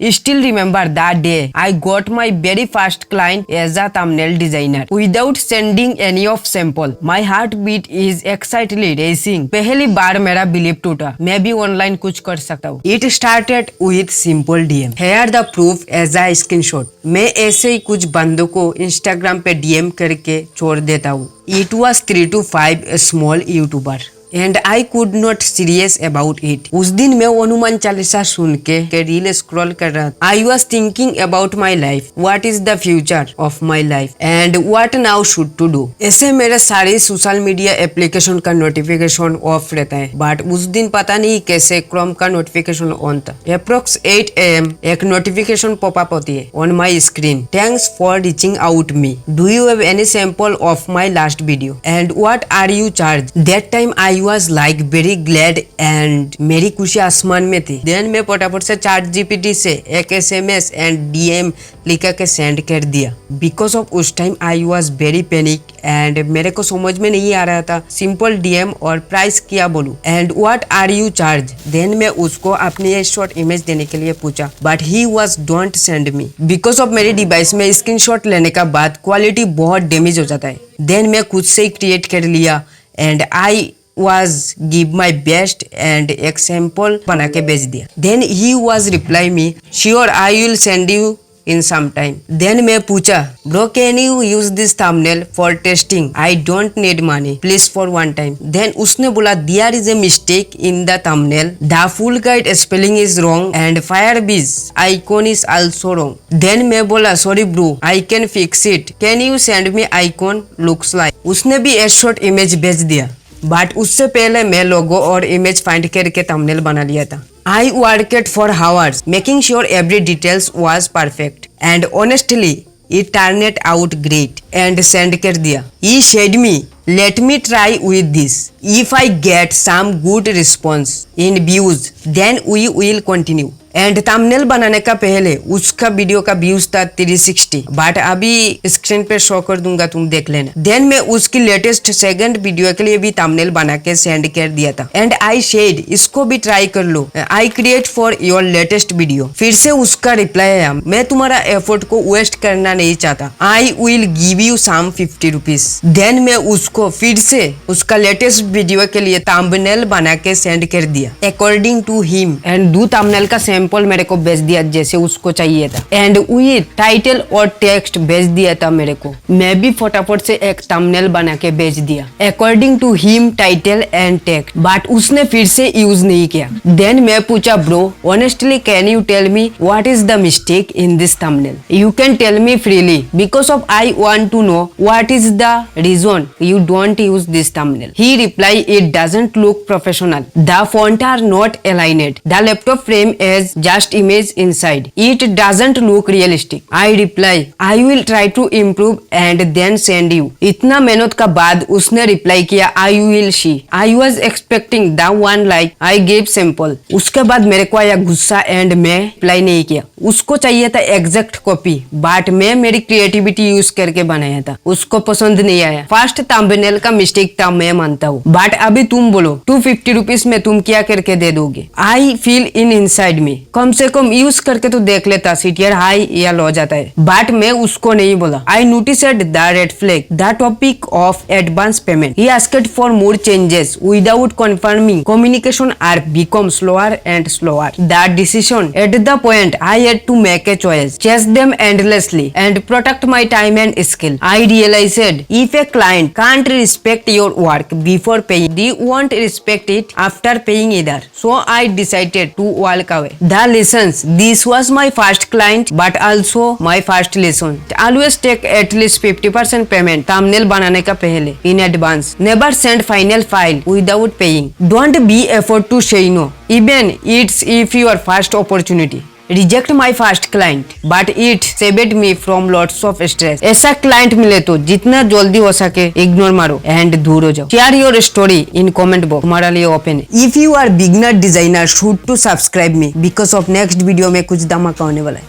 Still remember that day I got my very first client as a thumbnail designer without sending any of sample. My heartbeat is excitedly racing. पहली बार मेरा believe टूटा, मैं भी online कुछ कर सकता हूँ. It started with simple DM. Here the proof as a screenshot. मैं ऐसे ही कुछ बंदों को इंस्टाग्राम पे DM करके छोड़ देता हूँ. It was 3 to 5 a small YouTuber. And I could not serious about it. उस दिन मैं हनुमान चालीसा सुन के रील स्क्रॉल कर रहा था. I was thinking about my life. What is the future of my life? And what now should to do? ऐसे मेरे सारे सोशल मीडिया एप्लीकेशन का नोटिफिकेशन ऑफ रहता है. बट उस दिन पता नहीं कैसे क्रोम का नोटिफिकेशन ऑन था. Approx 8 AM एक नोटिफिकेशन पॉपअप होती है on my screen. Thanks for reaching out me. Do you have any sample of my last video? And what are you charged? That time I was like very glad and मेरी खुशी आसमान में थी. Then मैं फटाफट से ChatGPT से एक SMS एंड DM लिखा के सेंड कर दिया. बिकॉज ऑफ उस time I was very panic and मेरे को समझ में नहीं आ रहा था सिंपल DM और प्राइस क्या बोलूं. And what are you charge. Then मैं उसको अपनी शॉर्ट इमेज देने के लिए पूछा but he was don't send me because of मेरी डिवाइस में स्क्रीनशॉट लेने का बाद क्वालिटी बहुत डैमेज हो जाता है. देन मैं खुद से ही क्रिएट कर लिया and I was give my best and एक sample बना के भेज दिया. Then he was reply me sure I will send you in some time. Then मैं पूछा bro can you use this thumbnail for testing? I don't need money please for one time. Then उसने बोला there is a mistake in the thumbnail. The full guide spelling is wrong and Firebase icon is also wrong. Then मैं बोला sorry bro I can fix it. Can you send me icon looks like. उसने भी एक short image भेज दिया but उससे पहले मैं लोगो और इमेज फाइंड करके थंबनेल बना लिया था. I worked for hours making sure every details was perfect and honestly it turned out great and send कर दिया. He said me let me try with this. If I get some good response in views then we will continue. And thumbnail बनाने का पहले उसका video का views था 360 but अभी screen पे शो कर दूंगा तुम देख लेना. देन मैं उसकी लेटेस्ट सेकंड वीडियो के लिए भी थंबनेल बना के सेंड कर दिया था एंड आई शेड इसको भी ट्राई कर लो. I create for your latest video. फिर से उसका रिप्लाई है मैं तुम्हारा एफर्ट को वेस्ट करना नहीं चाहता. I will give you some 50 rupees. Then मैं उसको फिर से उसका लेटेस्ट वीडियो के लिए थंबनेल बना के सेंड कर दिया अकॉर्डिंग टू हिम एंड दो थंबनेल का सैंपल मेरे को भेज दिया जैसे उसको चाहिए था एंड विद टाइटल और टेक्स्ट भेज दिया था मेरे को. मैं भी फटाफट से एक थंबनेल बना के भेज दिया according to him title and text but उसने फिर से यूज नहीं किया. देन मैं पूछा bro honestly can you tell me what is the mistake in this thumbnail. You can tell me freely because of I want to know what is the reason you don't use this thumbnail. He replied it doesn't look professional. The font are not aligned. The laptop frame is just image inside. It doesn't look realistic. I reply I will try to improve and then send you. इतना मेहनत का बाद उसने reply किया I will see. I was expecting the one like I gave sample. उसके बाद मेरे को आया गुस्सा एंड मैं रिप्लाई नहीं किया. उसको चाहिए था एग्जैक्ट कॉपी बट मैं मेरी क्रिएटिविटी यूज करके बनाया था. उसको पसंद नहीं आया. फर्स्ट थंबनेल का मिस्टेक था मैं मानता हूँ बट अभी तुम बोलो 250 रुपीज में तुम क्या करके दे दोगे. आई फील इन इनसाइड में कम से कम यूज करके तो देख लेता सीटीआर हाई या लो जाता है बट मैं उसको नहीं बोला. I noticed the red flag the topic of advance payment. He asked for more changes without confirming. Communication are become slower and slower. The decision at the point I had to make a choice chase them endlessly and protect my time and skill. I realised if a client can't respect your work before paying, they won't respect it after paying either. So I decided to walk away. The lessons. This was my first client but also my first lesson. Always take at least 50% payment thumbnail बनाने का पहले in advance. Never send final file without paying. Don't be afraid to say no even it's if your first opportunity. Reject my first client but it saved me from lots of stress. ऐसा client मिले तो जितना जल्दी हो सके ignore मारो and दूर हो जाओ. Share your story in comment box. हमारा लिए ओपन है. If you are beginner designer should to subscribe me because of next video में कुछ धमाका होने वाला है.